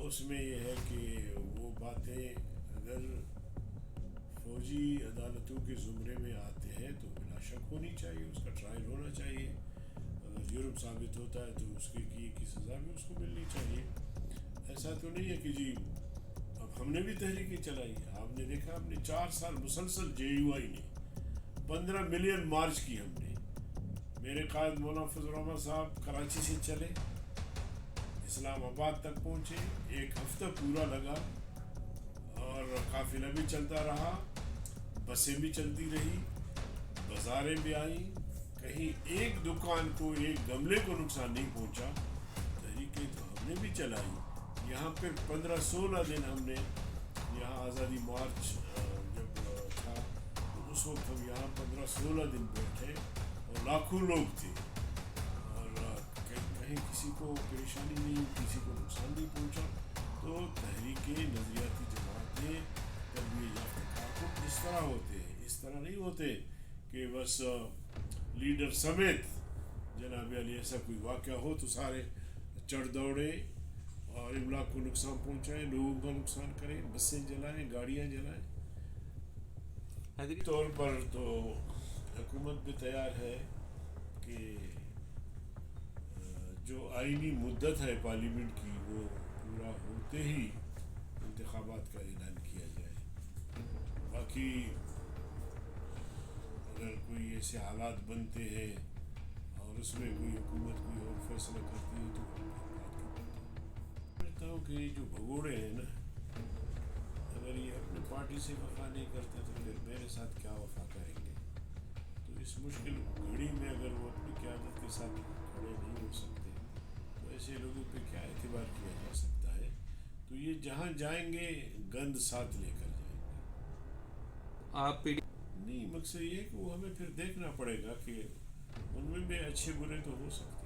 اس میں یہ ہے کہ وہ باتیں اگر فوجی عدالتوں کے زمرے میں آتے ہیں تو بلا شک ہونی چاہیے، اس کا ٹرائل ہونا چاہیے. اگر جرم ثابت ہوتا ہے تو اس کے کیے کی سزا بھی اس کو ملنی چاہیے. ایسا تو نہیں ہے کہ جی اب ہم نے بھی تحریکیں چلائی. آپ نے دیکھا ہم نے 4 سال مسلسل JUI نے 15 ملین مارچ کی ہم نے. میرے قائد مولانا فضل الرحمن صاحب کراچی سے چلے، اسلام آباد تک پہنچے، 1 ہفتہ پورا لگا اور قافلہ بھی چلتا رہا، بسیں بھی چلتی رہی، بازاریں بھی آئیں، کہیں ایک دکان کو ایک گملے کو نقصان نہیں پہنچا. تحریکیں تو ہم نے بھی چلائی. یہاں پہ 15-16 دن ہم نے یہاں آزادی مارچ جب تھا تو اس وقت ہم یہاں 15-16 دن بیٹھے اور لاکھوں لوگ تھے اور کہیں کسی کو پریشانی نہیں، کسی کو نقصان نہیں پہنچا. تو تحریکیں نظریاتی جماعتیں تربیت یافتہ کارکن اس طرح ہوتے ہیں، اس طرح نہیں ہوتے کہ بس لیڈر سمیت جناب علی ایسا کوئی واقعہ ہو تو سارے چڑھ دوڑے اور املاک کو نقصان پہنچائیں، لوگوں کا نقصان کریں، بسیں جلائیں، گاڑیاں جلائیں. طور پر تو حکومت بھی تیار ہے کہ جو آئینی مدت ہے پارلیمنٹ کی وہ پورا ہوتے ہی انتخابات کا اعلان کیا جائے. باقی اگر کوئی ایسے حالات بنتے ہیں اور اس میں کوئی حکومت کوئی اور فیصلہ کرتی ہے تو سمجھتا ہوں کہ یہ جو بھگوڑے ہیں نا، اگر یہ اپنے پارٹی سے وفا نہیں کرتے تو پھر میرے ساتھ کیا وفا کریں گے. تو اس مشکل گھڑی میں اگر وہ اپنی قیادت کے ساتھ کھڑے نہیں ہو سکتے تو ایسے لوگوں پہ کیا اعتبار کیا جا سکتا ہے. تو یہ جہاں جائیں گے گند ساتھ لے کر جائیں گے. آپ نہیں، مقصد یہ ہے کہ وہ ہمیں پھر دیکھنا پڑے گا کہ ان میں بھی اچھے برے تو ہو سکتے